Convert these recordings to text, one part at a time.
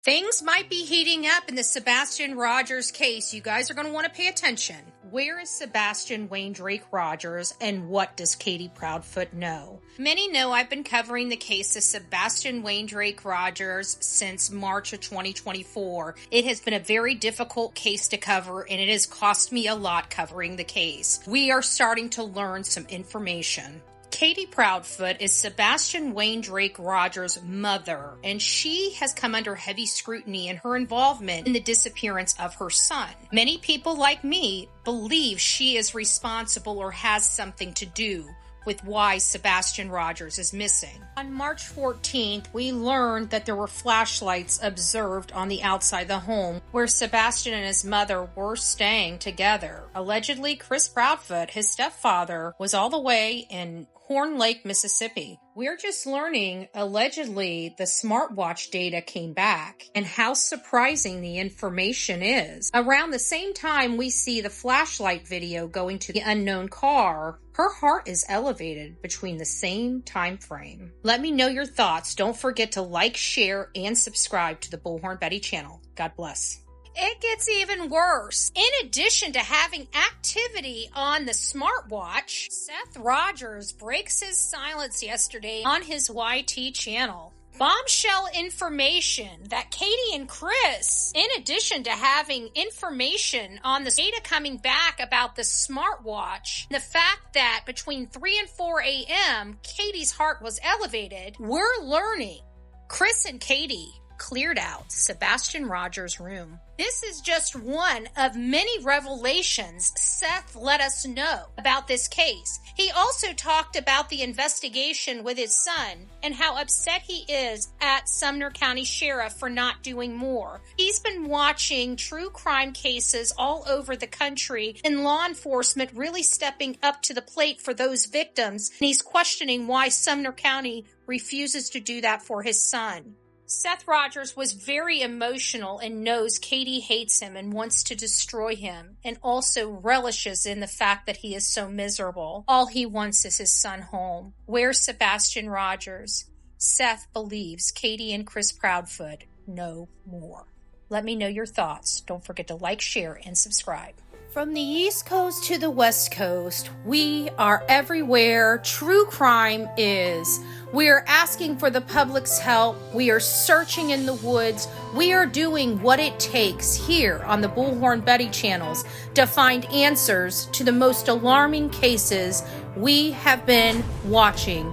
Things might be heating up in the Sebastian Rogers case. You guys are going to want to pay attention. Where is Sebastian Wayne Drake Rogers, and what does Cathy Proudfoot know? Many know I've been covering the case of Sebastian Wayne Drake Rogers since March of 2024. It has been a very difficult case to cover, and it has cost me a lot covering the case. We are starting to learn some information. Cathy Proudfoot is Sebastian Wayne Drake Rogers' mother, and she has come under heavy scrutiny in her involvement in the disappearance of her son. Many people like me believe she is responsible or has something to do with why Sebastian Rogers is missing. On March 14th, we learned that there were flashlights observed on the outside of the home where Sebastian and his mother were staying together. Allegedly, Chris Proudfoot, his stepfather, was all the way in Horn Lake, Mississippi. We're just learning, allegedly, the smartwatch data came back, and how surprising the information is. Around the same time we see the flashlight video going to the unknown car, her heart is elevated between the same time frame. Let me know your thoughts. Don't forget to like, share, and subscribe to the Bullhorn Betty channel. God bless. It gets even worse. In addition to having activity on the smartwatch, Seth Rogers breaks his silence yesterday on his YT channel. Bombshell information that Cathy and Chris, in addition to having information on the data coming back about the smartwatch, the fact that between 3 and 4 a.m., Cathy's heart was elevated, we're learning Chris and Cathy cleared out Sebastian Rogers' room. This is just one of many revelations Seth let us know about this case. He also talked about the investigation with his son and how upset he is at Sumner County Sheriff for not doing more. He's been watching true crime cases all over the country and law enforcement really stepping up to the plate for those victims, and he's questioning why Sumner County refuses to do that for his son. Seth Rogers was very emotional and knows Cathy hates him and wants to destroy him, and also relishes in the fact that he is so miserable. All he wants is his son home. Where's Sebastian Rogers? Seth believes Cathy and Chris Proudfoot know more. Let me know your thoughts. Don't forget to like, share, and subscribe. From the East Coast to the West Coast, we are everywhere true crime is. We are asking for the public's help. We are searching in the woods. We are doing what it takes here on the Bullhorn Betty channels to find answers to the most alarming cases we have been watching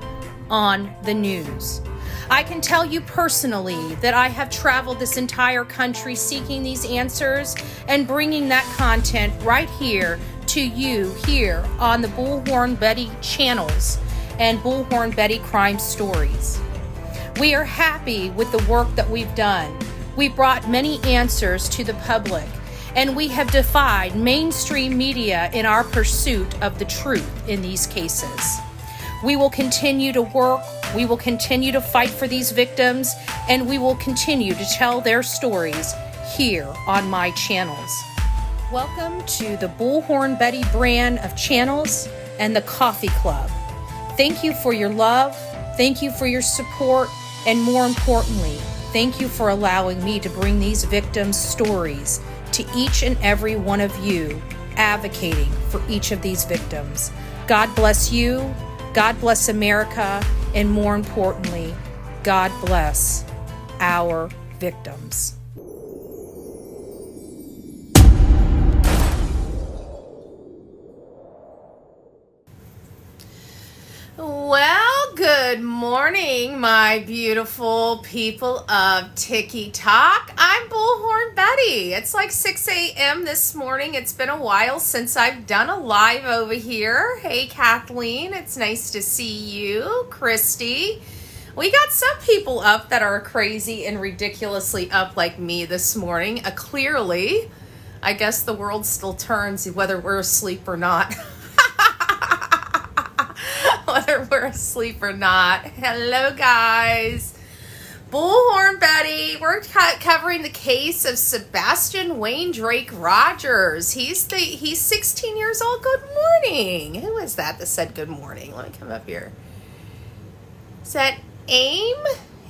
on the news. I can tell you personally that I have traveled this entire country seeking these answers and bringing that content right here to you here on the Bullhorn Betty channels and Bullhorn Betty Crime Stories. We are happy with the work that we've done. We brought many answers to the public, and we have defied mainstream media in our pursuit of the truth in these cases. We will continue to work, we will continue to fight for these victims, and we will continue to tell their stories here on my channels. Welcome to the Bullhorn Betty brand of channels and the Coffee Club. Thank you for your love, thank you for your support, and more importantly, thank you for allowing me to bring these victims' stories to each and every one of you, advocating for each of these victims. God bless you. God bless America, and more importantly, God bless our victims. Well, good morning, my beautiful people of TikTok. I'm Bullhorn Betty. It's like 6 a.m. this morning. It's been a while since I've done a live over here. Hey, Kathleen, it's nice to see you. Christy. We got some people up that are crazy and ridiculously up like me this morning. Clearly, I guess the world still turns whether we're asleep or not. Whether we're asleep or not. Hello, guys. Bullhorn Betty. We're covering the case of Sebastian Wayne Drake Rogers. He's 16 years old. Good morning. Who is that said good morning? Let me come up here. Is that AIM?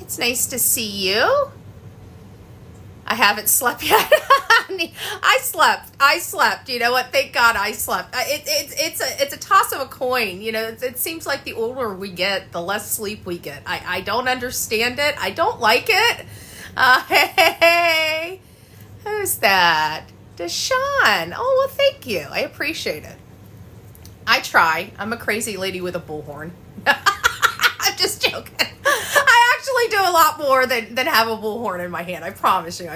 It's nice to see you. haven't slept yet. I slept. You know what? Thank God I slept. It's a toss of a coin. You know, it seems like the older we get, the less sleep we get. I don't understand it. I don't like it. Hey, who's that? Deshaun. Oh, well, thank you. I appreciate it. I try. I'm a crazy lady with a bullhorn. I'm just joking. I actually do a lot more than have a bullhorn in my hand. I promise you.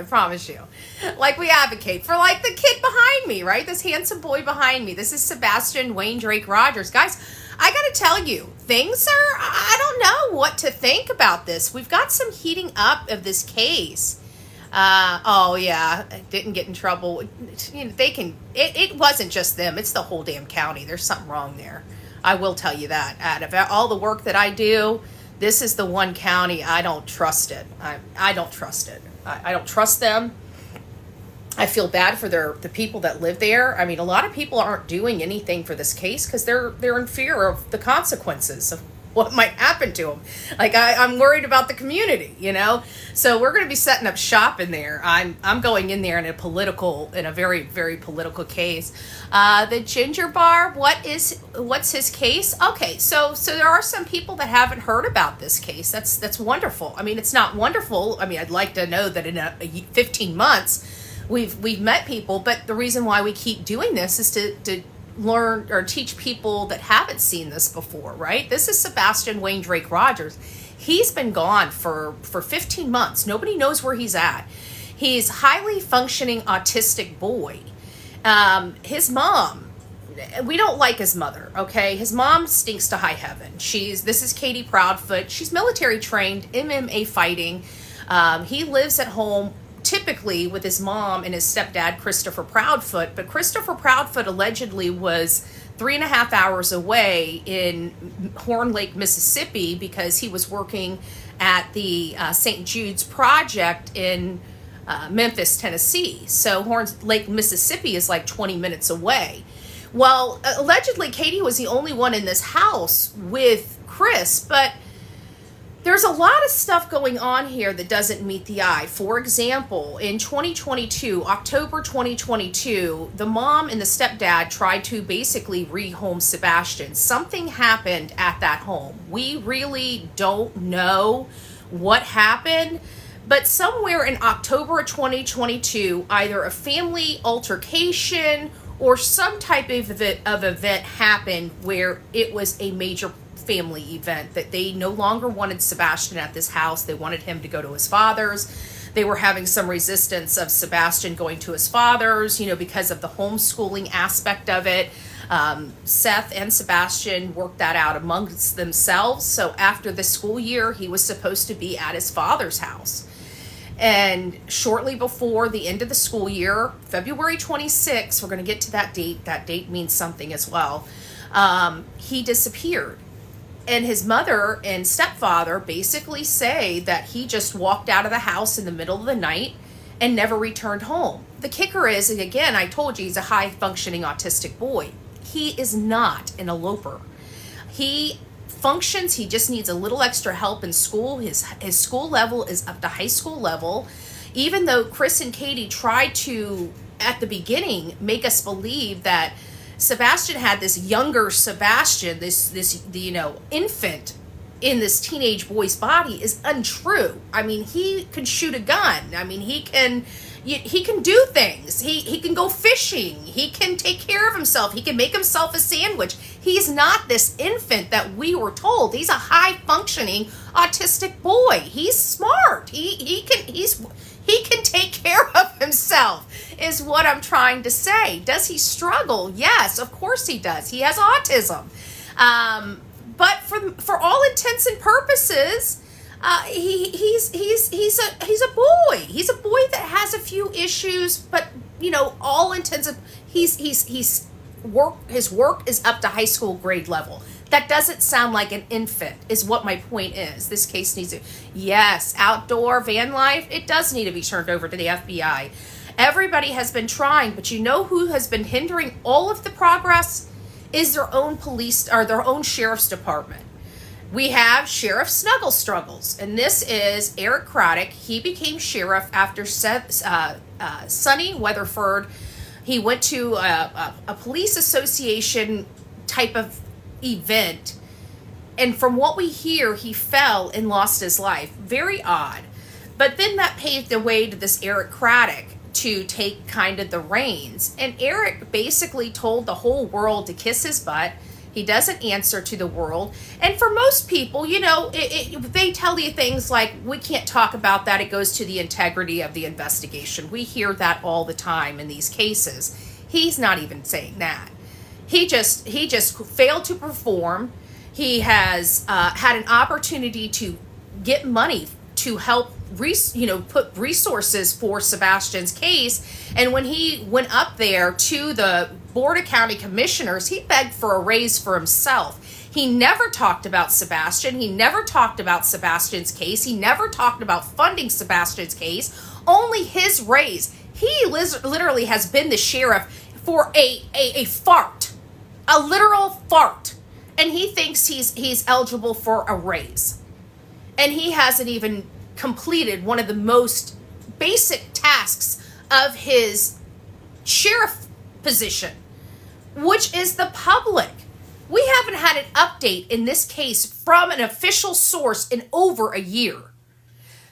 Like, we advocate for, like, the kid behind me, right? This handsome boy behind me. This is Sebastian Wayne Drake Rogers. Guys, I gotta tell you, I don't know what to think about this. We've got some heating up of this case. Oh yeah, didn't get in trouble. You know, it wasn't just them, it's the whole damn county. There's something wrong there. I will tell you that. Out of all the work that I do, this is the one county I don't trust it. I don't trust it. I don't trust them. I feel bad for the people that live there. I mean, a lot of people aren't doing anything for this case because they're in fear of the consequences of what might happen to them. Like, I'm worried about the community, you know? So we're going to be setting up shop in there. I'm going in there in a very, very political case. The Ginger Bar, what's his case? Okay, so there are some people that haven't heard about this case. That's wonderful. I mean, it's not wonderful. I mean, I'd like to know that in 15 months we've met people, but the reason why we keep doing this is to learn or teach people that haven't seen this before, right? This is Sebastian Wayne Drake Rogers. He's been gone for 15 months. Nobody knows where he's at. He's highly functioning autistic boy. His mom, we don't like his mother, okay? His mom stinks to high heaven. This is Cathy Proudfoot. She's military trained, MMA fighting. He lives at home typically with his mom and his stepdad, Christopher Proudfoot, but Christopher Proudfoot allegedly was 3.5 hours away in Horn Lake, Mississippi, because he was working at the St. Jude's Project in Memphis, Tennessee. So Horn Lake, Mississippi is like 20 minutes away. Well, allegedly, Cathy was the only one in this house with Chris, but there's a lot of stuff going on here that doesn't meet the eye. For example, in 2022, October 2022, the mom and the stepdad tried to basically rehome Sebastian. Something happened at that home. We really don't know what happened, but somewhere in October of 2022, either a family altercation or some type of event happened where it was a major family event, that they no longer wanted Sebastian at this house. They wanted him to go to his father's. They were having some resistance of Sebastian going to his father's, you know, because of the homeschooling aspect of it. Seth and Sebastian worked that out amongst themselves. So after the school year, he was supposed to be at his father's house. And shortly before the end of the school year, February 26th, we're going to get to that date. That date means something as well. He disappeared. And his mother and stepfather basically say that he just walked out of the house in the middle of the night and never returned home. The kicker is, and again, I told you, he's a high-functioning autistic boy. He is not an eloper. He functions, he just needs a little extra help in school. His school level is up to high school level. Even though Chris and Cathy tried to, at the beginning, make us believe that Sebastian had this younger Sebastian, this infant in this teenage boy's body, is untrue. I mean, he can shoot a gun. I mean, he can do things. He can go fishing. He can take care of himself. He can make himself a sandwich. He's not this infant that we were told. He's a high functioning autistic boy. He's smart. He can take care of himself, is what I'm trying to say. Does he struggle? Yes, of course he does. He has autism. But for all intents and purposes, he's a boy. He's a boy that has a few issues, but all intents and his work is up to high school grade level. That doesn't sound like an infant, is what my point is. This case needs to, yes, outdoor van life, it does need to be turned over to the FBI. Everybody has been trying, but you know who has been hindering all of the progress is their own police or their own sheriff's department. We have Sheriff Snuggle Struggles, and this is Eric Craddock. He became sheriff after Sonny Weatherford. He went to a police association type of event, and from what we hear, he fell and lost his life. Very odd. But then that paved the way to this Eric Craddock to take kind of the reins. And Eric basically told the whole world to kiss his butt. He doesn't answer to the world. And for most people, you know, they tell you things like, we can't talk about that. It goes to the integrity of the investigation. We hear that all the time in these cases. He's not even saying that. He just failed to perform. He has had an opportunity to get money to help put resources for Sebastian's case. And when he went up there to the Board of County Commissioners, he begged for a raise for himself. He never talked about Sebastian. He never talked about Sebastian's case. He never talked about funding Sebastian's case. Only his raise. He literally has been the sheriff for a fart, a literal fart. And he thinks he's eligible for a raise. And he hasn't even completed one of the most basic tasks of his sheriff position, which is the public. We haven't had an update in this case from an official source in over a year.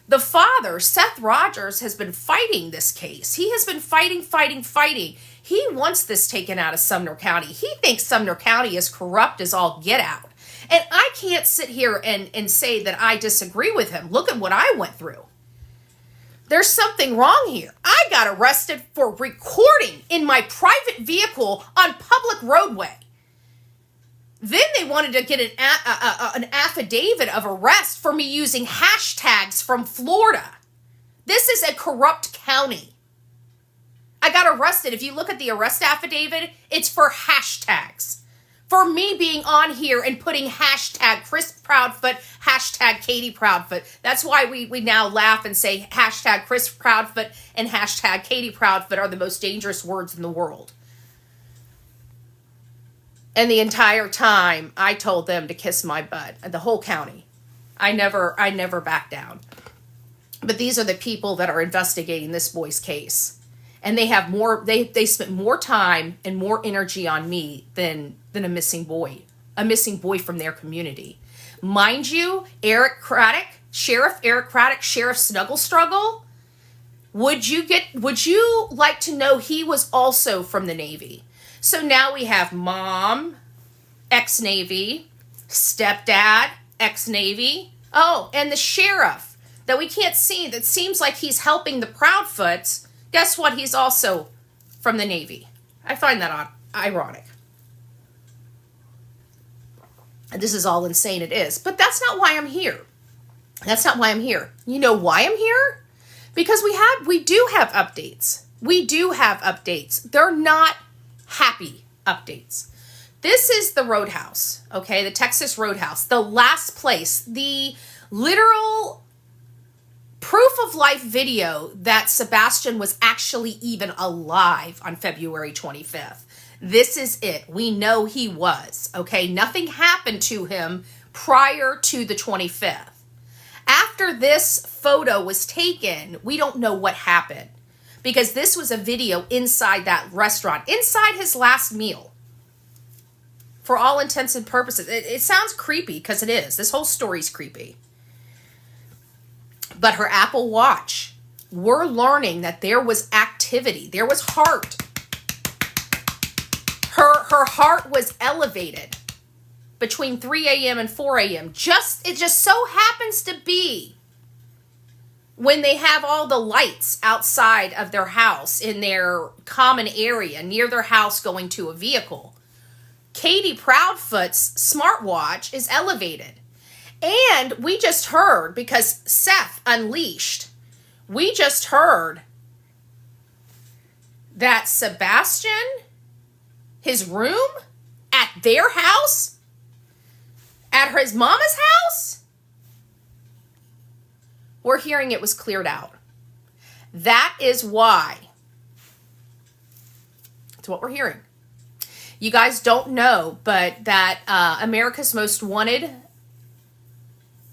The father, Seth Rogers, has been fighting this case. He has been fighting. He wants this taken out of Sumner County. He thinks Sumner County is corrupt as all get out. And I can't sit here and say that I disagree with him. Look at what I went through. There's something wrong here. I got arrested for recording in my private vehicle on public roadway. Then they wanted to get an affidavit of arrest for me using hashtags from Florida. This is a corrupt county. I got arrested. If you look at the arrest affidavit, it's for hashtags. For me being on here and putting hashtag Chris Proudfoot, hashtag Katie Proudfoot. That's why we now laugh and say hashtag Chris Proudfoot and hashtag Katie Proudfoot are the most dangerous words in the world. And the entire time I told them to kiss my butt, the whole county. I never backed down. But these are the people that are investigating this boy's case. And they have more, they spent more time and more energy on me than a missing boy from their community. Mind you, Eric Craddock, Sheriff Eric Craddock, Sheriff Snuggle Struggle, would you like to know he was also from the Navy? So now we have mom, ex-Navy, stepdad, ex-Navy. Oh, and the sheriff that we can't see, that seems like he's helping the Proudfoots. Guess what? He's also from the Navy. I find that ironic. And this is all insane, it is. But that's not why I'm here. That's not why I'm here. You know why I'm here? Because we do have updates. We do have updates. They're not happy updates. This is the Roadhouse, okay? The Texas Roadhouse. The last place. The literal proof of life video that Sebastian was actually even alive on February 25th. This is it. We know he was, okay? Nothing happened to him prior to the 25th. After this photo was taken, we don't know what happened because this was a video inside that restaurant, inside his last meal. For all intents and purposes. It sounds creepy because it is. This whole story's creepy. But her Apple Watch, we're learning that there was activity. There was heart. Her heart was elevated between 3 a.m. and 4 a.m. It just so happens to be when they have all the lights outside of their house in their common area near their house going to a vehicle. Katie Proudfoot's smartwatch is elevated. And we just heard, because Seth unleashed, we just heard that Sebastian, his room at their house, at his mama's house, we're hearing it was cleared out. That is why. That's what we're hearing. You guys don't know, but that America's Most Wanted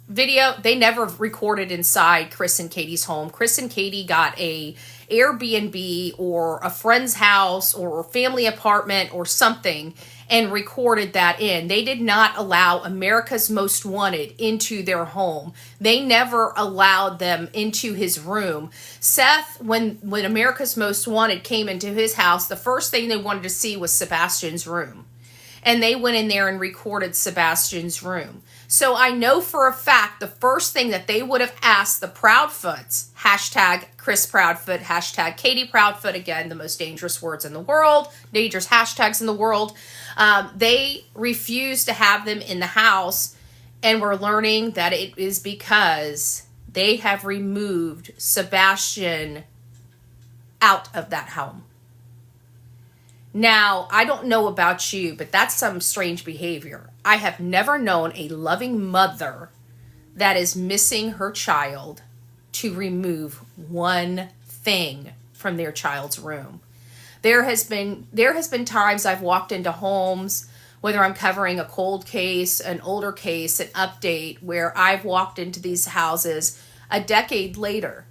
video, they never recorded inside Chris and Katie's home. Chris and Katie got a Airbnb or a friend's house or a family apartment or something and recorded that in. They did not allow America's Most Wanted into their home. They never allowed them into his room. Seth, when America's Most Wanted came into his house, the first thing they wanted to see was Sebastian's room. And they went in there and recorded Sebastian's room. So I know for a fact the first thing that they would have asked the Proudfoots, hashtag Chris Proudfoot, hashtag Katie Proudfoot, again, the most dangerous words in the world, dangerous hashtags in the world. They refused to have them in the house, and we're learning that it is because they have removed Sebastian out of that home. Now, I don't know about you, but that's some strange behavior. I have never known a loving mother that is missing her child to remove one thing from their child's room. There has been times I've walked into homes, whether I'm covering a cold case, an older case, an update, where I've walked into these houses a decade later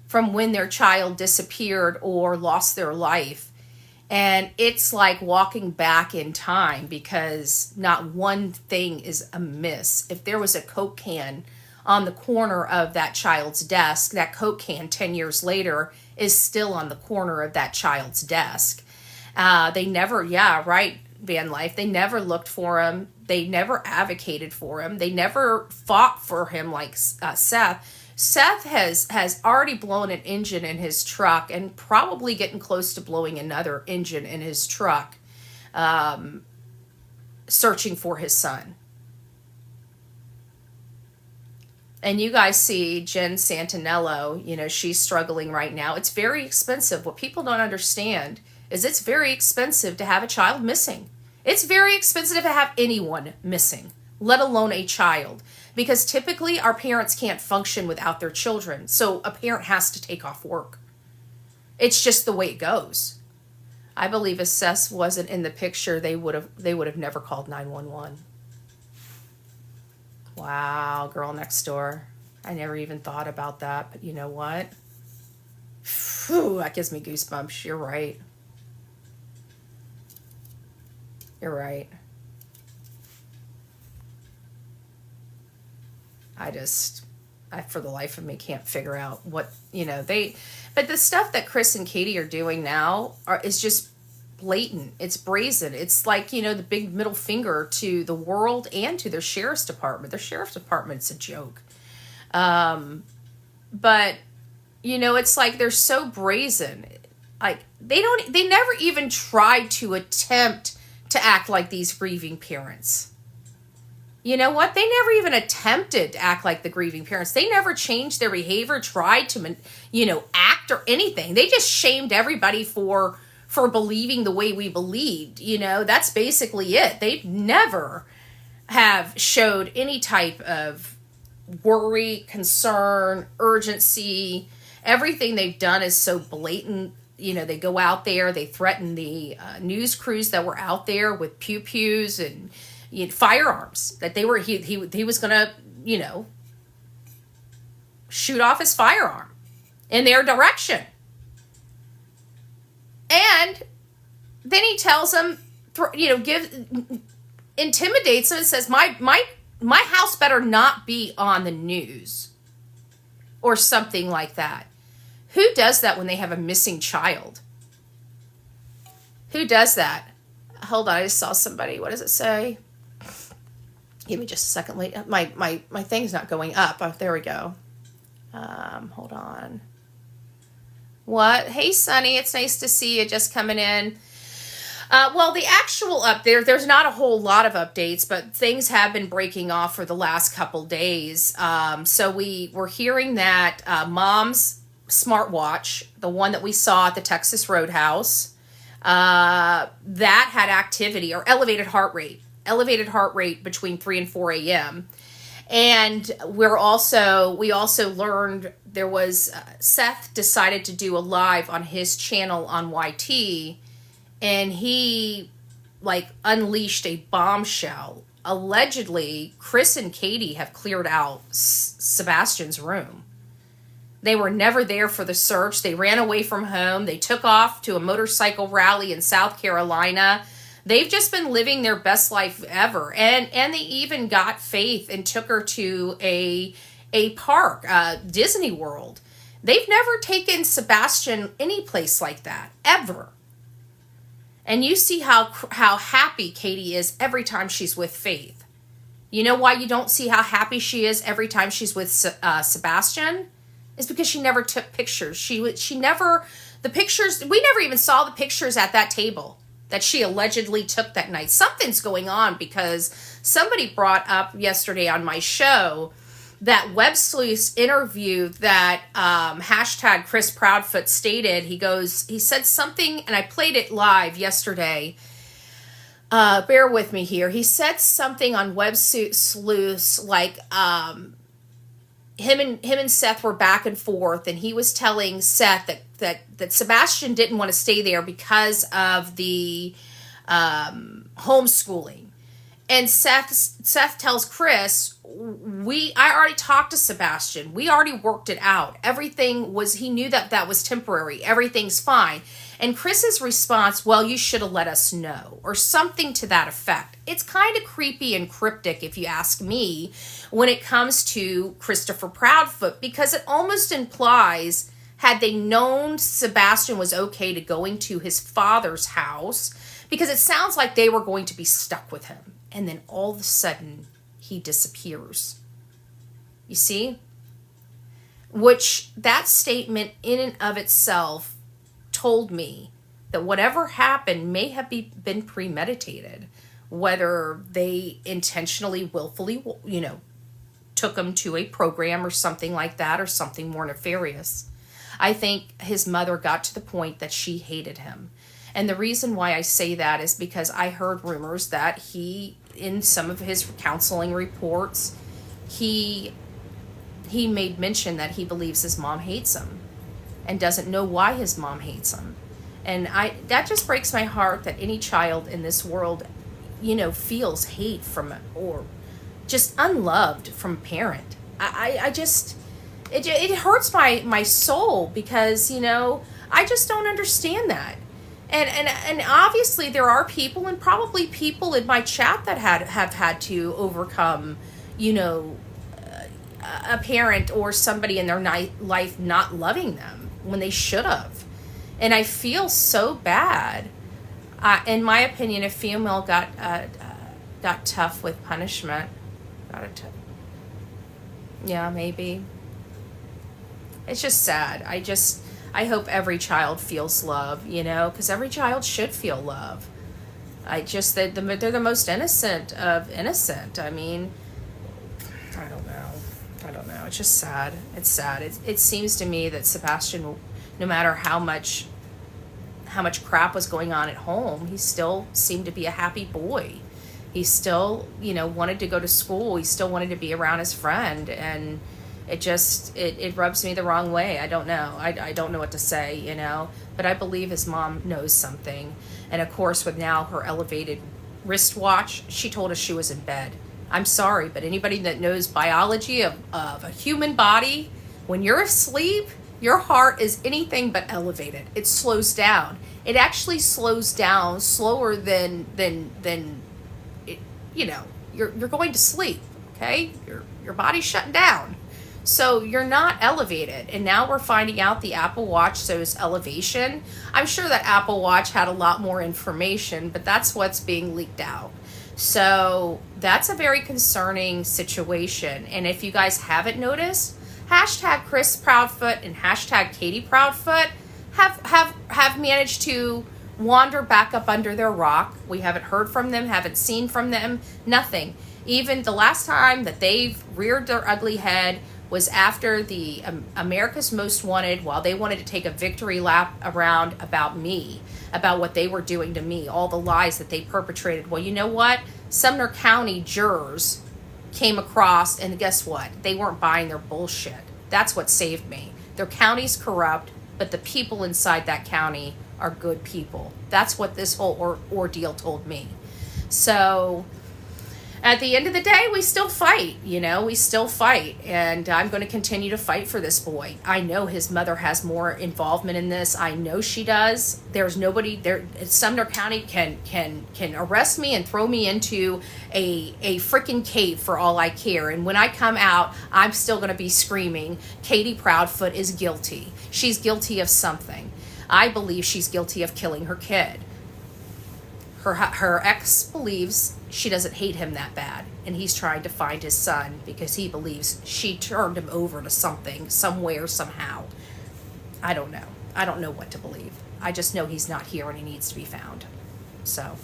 from when their child disappeared or lost their life. And it's like walking back in time because not one thing is amiss. If there was a Coke can on the corner of that child's desk, that Coke can 10 years later is still on the corner of that child's desk. They never, van life, they never looked for him. They never advocated for him. They never fought for him like Seth. Seth has already blown an engine in his truck and probably getting close to blowing another engine in his truck, searching for his son. And you guys see Jen Santinello, she's struggling right now. It's very expensive. What people don't understand is it's very expensive to have a child missing. It's very expensive to have anyone missing, let alone a child. Because typically our parents can't function without their children. So a parent has to take off work. It's just the way it goes. I believe if Seth wasn't in the picture, they would have never called 911. Wow, girl next door. I never even thought about that, but you know what? Phew, that gives me goosebumps. You're right. You're right. I for the life of me can't figure out what, but the stuff that Chris and Katie are doing now is just blatant. It's brazen. It's like, the big middle finger to the world and to their sheriff's department. Their sheriff's department's a joke. But, it's like they're so brazen. Like they never even tried to attempt to act like these grieving parents. You know what? They never even attempted to act like the grieving parents. They never changed their behavior, tried to, act or anything. They just shamed everybody for believing the way we believed. That's basically it. They never have showed any type of worry, concern, urgency. Everything they've done is so blatant. They go out there, they threaten the news crews that were out there with pew-pews and firearms that he was gonna shoot off his firearm in their direction, and then he tells them, intimidates them and says, my house better not be on the news or something like that. Who does that when they have a missing child? Who does that? Hold on, I just saw somebody. What does it say? Give me just a second. My thing's not going up. Oh, there we go. Hold on. What? Hey, Sonny, it's nice to see you just coming in. Well, the actual there's not a whole lot of updates, but things have been breaking off for the last couple days. So we're hearing that Mom's smartwatch, the one that we saw at the Texas Roadhouse, that had activity or elevated heart rate between 3 and 4 a.m. And we also learned there was Seth decided to do a live on his channel on YT, and he unleashed a bombshell allegedly Chris and Katie have cleared out Sebastian's room. They were never there for the search. They ran away from home. They took off to a motorcycle rally in South Carolina. They've just been living their best life ever. And they even got Faith and took her to a park, Disney World. They've never taken Sebastian any place like that, ever. And you see how happy Katie is every time she's with Faith. You know why you don't see how happy she is every time she's with Sebastian? It's because she never took pictures. We never even saw the pictures at that table that she allegedly took that night. Something's going on, because somebody brought up yesterday on my show that Web Sleuth's interview that hashtag Chris Proudfoot stated. He said something, and I played it live yesterday. Bear with me here. He said something on Web Sleuth's, like, him and Seth were back and forth, and he was telling Seth that Sebastian didn't want to stay there because of the homeschooling. And Seth tells Chris, I already talked to Sebastian. We already worked it out. He knew that was temporary. Everything's fine. And Chris's response, well, you should have let us know, or something to that effect. It's kind of creepy and cryptic, if you ask me, when it comes to Christopher Proudfoot, because it almost implies, had they known Sebastian was okay to going to his father's house, because it sounds like they were going to be stuck with him. And then all of a sudden, he disappears. You see? Which, that statement in and of itself told me that whatever happened may have been premeditated. Whether they intentionally, willfully, took him to a program or something like that, or something more nefarious. I think his mother got to the point that she hated him. And the reason why I say that is because I heard rumors that he, in some of his counseling reports, he made mention that he believes his mom hates him and doesn't know why his mom hates him. And that just breaks my heart that any child in this world, feels hate from, or just unloved from a parent. It hurts my soul, because, I just don't understand that. And obviously there are people, and probably people in my chat, that have had to overcome, a parent or somebody in their life not loving them when they should have. And I feel so bad. In my opinion, a female got tough with punishment. Yeah, maybe. It's just sad. I hope every child feels love, because every child should feel love. They're the most innocent of innocent. I mean, I don't know. It's just sad. It's sad. It seems to me that Sebastian, no matter how much crap was going on at home, he still seemed to be a happy boy. He still, wanted to go to school. He still wanted to be around his friend, and it rubs me the wrong way. I don't know. I don't know what to say, but I believe his mom knows something. And of course, with now her elevated wristwatch, she told us she was in bed. I'm sorry, but anybody that knows biology of a human body, when you're asleep, your heart is anything but elevated. It slows down. It actually slows down slower than it, you're going to sleep, okay? Your body's shutting down. So you're not elevated. And now we're finding out the Apple Watch shows elevation. I'm sure that Apple Watch had a lot more information, but that's what's being leaked out. So that's a very concerning situation. And if you guys haven't noticed, hashtag Chris Proudfoot and hashtag Katie Proudfoot have managed to wander back up under their rock. We haven't heard from them, haven't seen from them, nothing. Even the last time that they've reared their ugly head was after the America's Most Wanted, while they wanted to take a victory lap around about me, about what they were doing to me, all the lies that they perpetrated. Well, you know what? Sumner County jurors came across, and guess what? They weren't buying their bullshit. That's what saved me. Their county's corrupt, but the people inside that county are good people. That's what this whole ordeal told me. So at the end of the day, we still fight, we still fight. And I'm going to continue to fight for this boy. I know his mother has more involvement in this. I know she does. There's nobody there. Sumner County can arrest me and throw me into a freaking cave for all I care. And when I come out, I'm still going to be screaming, Cathy Proudfoot is guilty. She's guilty of something. I believe she's guilty of killing her kid. Her ex believes she doesn't hate him that bad, and he's trying to find his son because he believes she turned him over to something, somewhere, somehow. I don't know. I don't know what to believe. I just know he's not here and he needs to be found. So,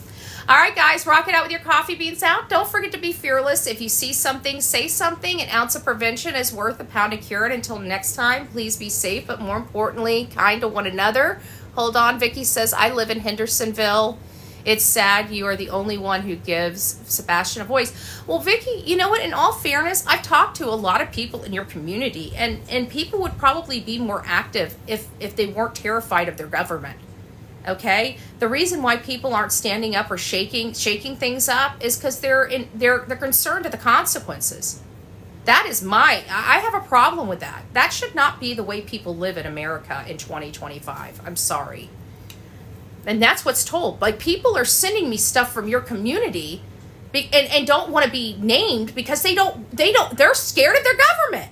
all right, guys, rock it out with your coffee beans out. Don't forget to be fearless. If you see something, say something. An ounce of prevention is worth a pound of cure. And until next time, please be safe, but more importantly, kind to one another. Hold on. Vicky says, I live in Hendersonville. It's sad you are the only one who gives Sebastian a voice. Well, Vicky, you know what? In all fairness, I've talked to a lot of people in your community, and people would probably be more active if they weren't terrified of their government. Okay? The reason why people aren't standing up or shaking things up is because they're concerned of the consequences. That is I have a problem with that. That should not be the way people live in America in 2025. I'm sorry. And that's what's told. Like, people are sending me stuff from your community and don't want to be named because they're scared of their government.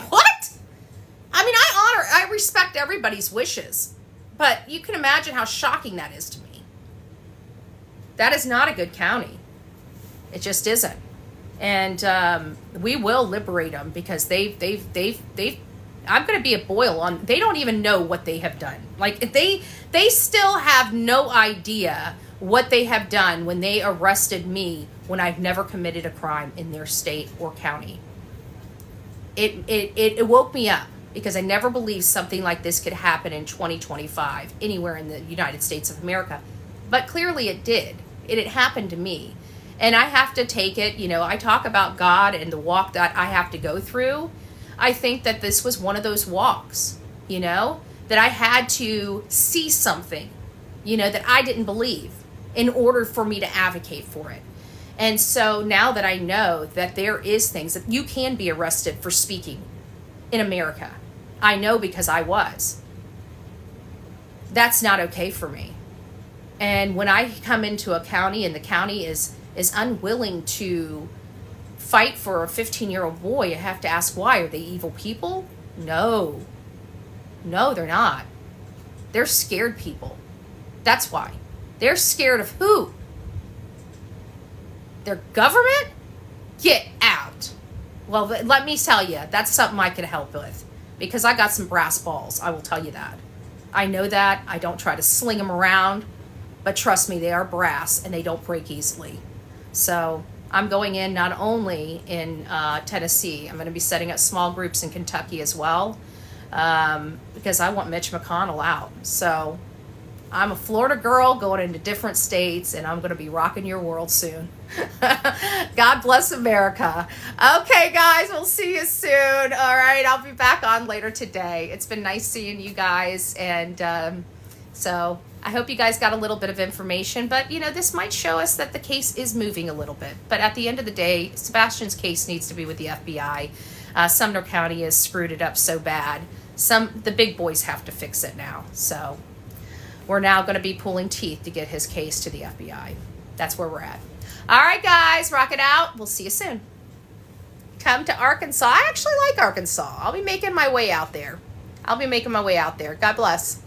What? I mean, I respect everybody's wishes, but you can imagine how shocking that is to me. That is not a good county. It just isn't. And we will liberate them because they've I'm going to be a boil on. They don't even know what they have done. Like, they still have no idea what they have done when they arrested me when I've never committed a crime in their state or county. It woke me up because I never believed something like this could happen in 2025 anywhere in the United States of America. But clearly it did. It happened to me. And I have to take it, I talk about God and the walk that I have to go through. I think that this was one of those walks, that I had to see something, that I didn't believe in order for me to advocate for it. And so now that I know that there is things that you can be arrested for speaking in America, I know because I was. That's not okay for me. And when I come into a county and the county is unwilling to fight for a 15-year-old boy, I have to ask why. Are they evil people? No, they're not. They're scared people. That's why. They're scared of who? Their government? Get out. Well, let me tell you, that's something I could help with because I got some brass balls. I will tell you that. I know that. I don't try to sling them around, but trust me, they are brass and they don't break easily. So I'm going in not only in Tennessee, I'm going to be setting up small groups in Kentucky as well because I want Mitch McConnell out. So I'm a Florida girl going into different states, and I'm going to be rocking your world soon. God bless America. Okay, guys, we'll see you soon. All right, I'll be back on later today. It's been nice seeing you guys, and so I hope you guys got a little bit of information, but this might show us that the case is moving a little bit. But at the end of the day, Sebastian's case needs to be with the FBI. Sumner County has screwed it up so bad. The big boys have to fix it now. So we're now going to be pulling teeth to get his case to the FBI. That's where we're at. All right, guys, rock it out. We'll see you soon. Come to Arkansas. I actually like Arkansas. I'll be making my way out there. God bless.